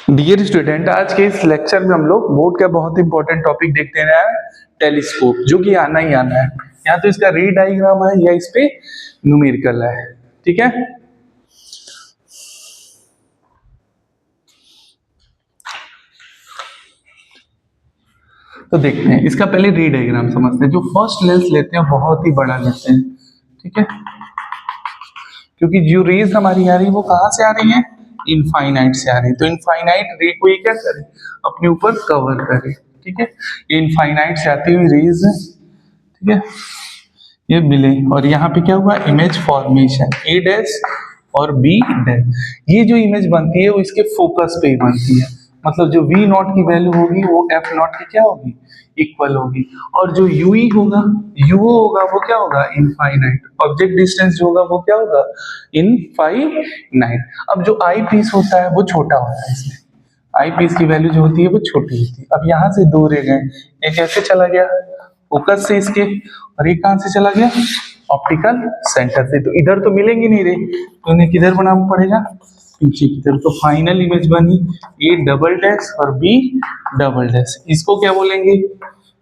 Dear student, आज के इस लेक्चर में हम लोग बोर्ड का बहुत इंपॉर्टेंट टॉपिक देखते रहे हैं, टेलीस्कोप, जो कि आना ही आना है। या तो इसका रे डायग्राम है या इस पे न्यूमेरिकल है। ठीक है, तो देखते हैं। इसका पहले रे डायग्राम समझते हैं। जो फर्स्ट लेंस लेते हैं बहुत ही बड़ा लेते हैं। ठीक है, क्योंकि जो रेज हमारी आ रही है वो कहाँ से आ रही है? इनफाइनाइट से आ रही है। तो इनफाइनाइट रे को ये क्या करे? अपने ऊपर कवर करे। ठीक है, इनफाइनाइट से आती हुई रेज है। ठीक है, ये मिले और यहाँ पे क्या हुआ? इमेज फॉर्मेशन ए डैश और बी डैश। ये जो इमेज बनती है वो इसके फोकस पे ही बनती है। मतलब जो वी नॉट की वैल्यू होगी वो एफ नॉट की क्या होगी? इक्वल होगी। और जो यूई होगा, यूओ होगा, वो क्या होगा? इनफाइनाइट। ऑब्जेक्ट डिस्टेंस जो होगा वो क्या होगा? इनफाइनाइट। अब जो आई पीस होता है वो छोटा होता है। इसमें आई पीस की वैल्यू जो होती है वो छोटी होती है। अब यहाँ से दो रह गए, एक ऐसे चला गया फोकस से इसके, और ये कहां से चला गया? ऑप्टिकल सेंटर से। तो इधर तो मिलेंगे नहीं रे, तो इन्हें किधर बनाना पड़ेगा? पीछे की तरफ। तो फाइनल इमेज बनी ए डबल डैश और बी डबल डैश। इसको क्या बोलेंगे?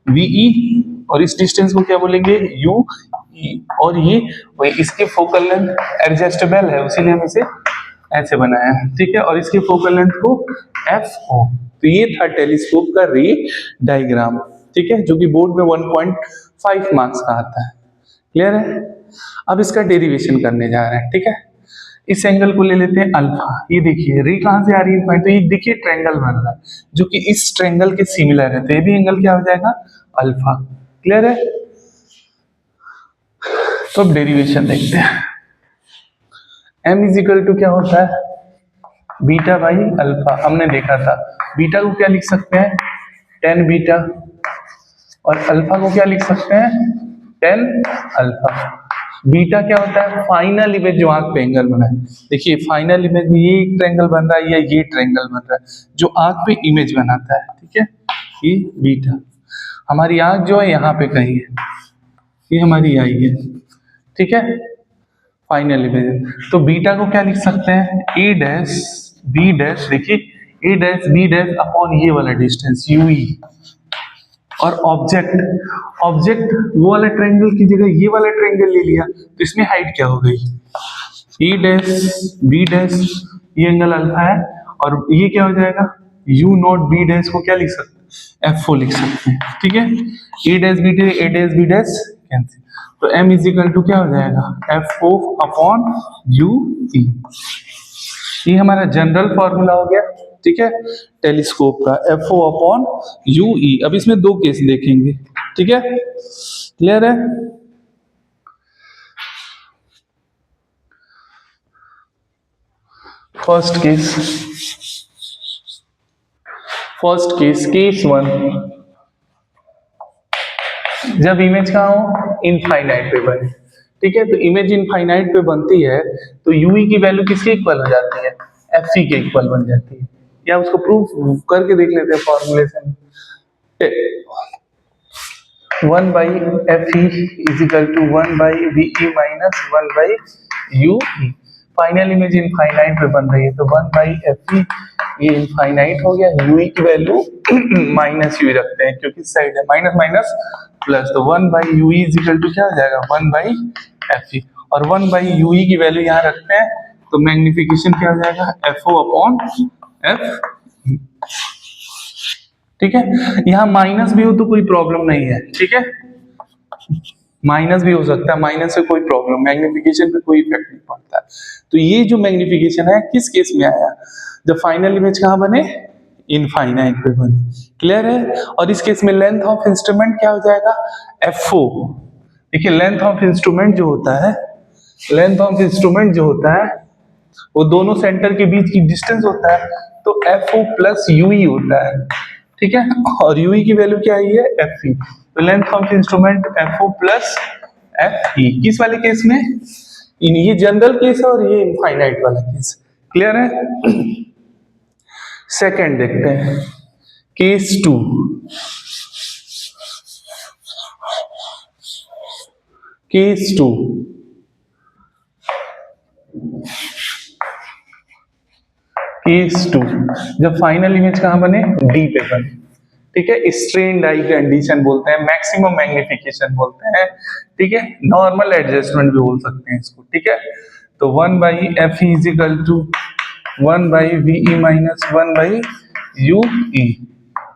वीई। और इस डिस्टेंस को क्या बोलेंगे? यू ई। और ये इसके फोकल लेंथ एडजस्टेबल है, इसीलिए हम इसे ऐसे बनाया है। ठीक है, और इसके फोकल लेंथ को एफ ओ। तो ये था टेलीस्कोप का रे डायग्राम। ठीक है, जो कि बोर्ड में 1.5 मार्क्स का आता है। क्लियर है? अब इसका डेरिवेशन करने जा रहे हैं। ठीक है, इस एंगल को ले लेते हैं अल्फा। ये देखिए रे कहां से आ रही है? तो ये देखिए ट्रायंगल बन रहा है जो कि इस ट्रायंगल के सिमिलर है। तो ये भी एंगल क्या हो जाएगा? अल्फा। क्लियर है? तो अब डेरिवेशन देखते हैं। m इज इक्वल टू क्या होता है? Beta by alpha. हमने देखा था बीटा को क्या लिख सकते हैं? Tan beta. और अल्फा को क्या लिख सकते हैं? Tan alpha. बीटा क्या होता है? फाइनल इमेज जो आंख पे एंगल बना है। देखिए फाइनल इमेज में ये ट्रायंगल बन रहा है या ये ट्रायंगल बन रहा है जो आंख पे इमेज बनाता है। ठीक है, ये बीटा। हमारी आंख जो है यहाँ पे कहीं है, ये हमारी आई है। ठीक है, फाइनल इमेज। तो बीटा को क्या लिख सकते हैं? ए डैश बी डैश। देखिए ए डैश बी डैश अपॉन ये वाला डिस्टेंस यूई। और ऑब्जेक्ट, ऑब्जेक्ट वो वाला ट्रायंगल की जगह ये वाला ट्रायंगल ले लिया, तो इसमें हाइट क्या हो गई? ए डैश बी डैश। ये एंगल अल्फा है और ये क्या हो जाएगा? यू नॉट बी डैश को क्या लिख सकते हैं? एफ ओ लिख सकते हैं। ठीक है, a dash b dash, a dash b dash cancel. तो m इज इक्वल टू क्या हो जाएगा? F o upon u e. ये हमारा जनरल फॉर्मूला हो गया। ठीक है, टेलीस्कोप का f o upon u e. अब इसमें दो केस देखेंगे। ठीक है, क्लियर है? First case, first case, case one. जब इमेज कहाँ हो? इनफाइनाइट पे बने। ठीक है, तो इमेज इनफाइनाइट पे बनती है तो यूई की वैल्यू किसके इक्वल हो जाती है? एफ सी के इक्वल बन जाती है। या उसको प्रूफ करके देख लेते हैं formulation. 1 by f e is equal to 1 by v e minus 1 by u e. Final image infinite पे बन रही है तो 1 बाई एफ ई, ये इनफाइनाइट हो गया। यू ई की वैल्यू माइनस यू रखते हैं क्योंकि साइड है, माइनस माइनस प्लस। तो 1 by u e is equal to क्या हो जाएगा? 1 बाई एफ ई। और 1 बाई यू ई की वैल्यू यहाँ रखते हैं तो मैग्निफिकेशन क्या हो जाएगा? F o upon f. ठीक है, यहाँ माइनस भी हो तो कोई प्रॉब्लम नहीं है। ठीक है, माइनस भी हो सकता है, माइनस से कोई प्रॉब्लम, मैग्निफिकेशन पे कोई इफेक्ट नहीं पड़ता है। तो ये जो मैग्निफिकेशन है किस केस में आया? जब फाइनल इमेज कहाँ बने? इनफाइनाइट पे बने। क्लियर है? और इस केस में लेंथ ऑफ इंस्ट्रूमेंट क्या हो जाएगा? F o. देखिए लेंथ ऑफ इंस्ट्रूमेंट जो होता है, लेंथ ऑफ इंस्ट्रूमेंट जो होता है वो दोनों सेंटर के बीच की डिस्टेंस होता है। तो एफ ओ प्लस यूई होता है। ठीक है, और यूई की वैल्यू क्या आई है? F E. तो length of instrument F O plus F E. किस वाले केस में? ये जनरल केस है और ये इनफाइनाइट वाला केस। क्लियर है? सेकंड देखते हैं, case two. Case two, case 2, जब फाइनल इमेज कहाँ बने, डी पे बने, ठीक है। स्ट्रेन डाई कंडीशन बोलते हैं, मैक्सिमम मैग्निफिकेशन बोलते हैं, ठीक है। नॉर्मल एडजस्टमेंट भी बोल सकते हैं इसको, ठीक है। तो 1/F is equal to 1/VE minus 1/UE।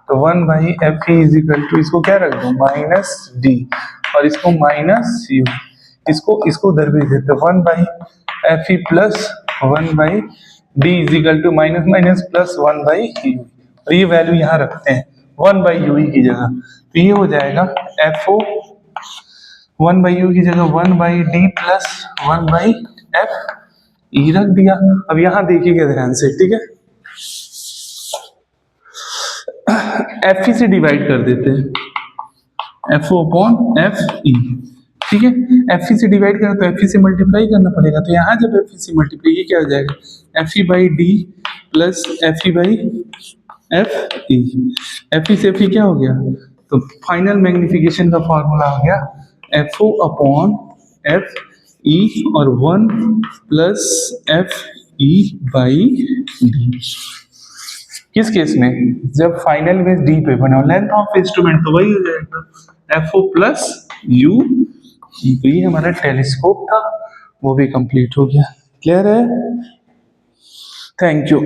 तो 1/F इज इक्वल टू, इसको क्या रख दो, माइनस डी, और इसको माइनस यू, इसको उधर भेज देते, 1/FE plus 1/D is equal to minus minus plus 1/U, और ये वैल्यू यहाँ रखते हैं 1/UE की जगह, तो ये हो जाएगा FO 1/U की जगह 1/D प्लस 1/FE रख दिया। अब यहाँ देखिएगा ध्यान से, ठीक है। FE से डिवाइड कर देते हैं, FO अपॉन FE, ठीक है। FE से डिवाइड करें तो FE से मल्टीप्लाई करना पड़ेगा, तो यहाँ जब FE से मल्टीप्लाई, ये क्या हो जाएगा, FE/D प्लस FE/FE, FE से FE क्या हो गया, तो फाइनल मैग्निफिकेशन का फॉर्मूला हो गया FO अपॉन FE और 1 प्लस FE/D। किस केस में, जब फाइनल इमेज डी पे बना, लेंथ ऑफ इंस्ट्रूमेंट तो वही हो जाएगा FO प्लस U। तो ये हमारा टेलीस्कोप था, वो भी कंप्लीट हो गया। क्लियर है, थैंक यू।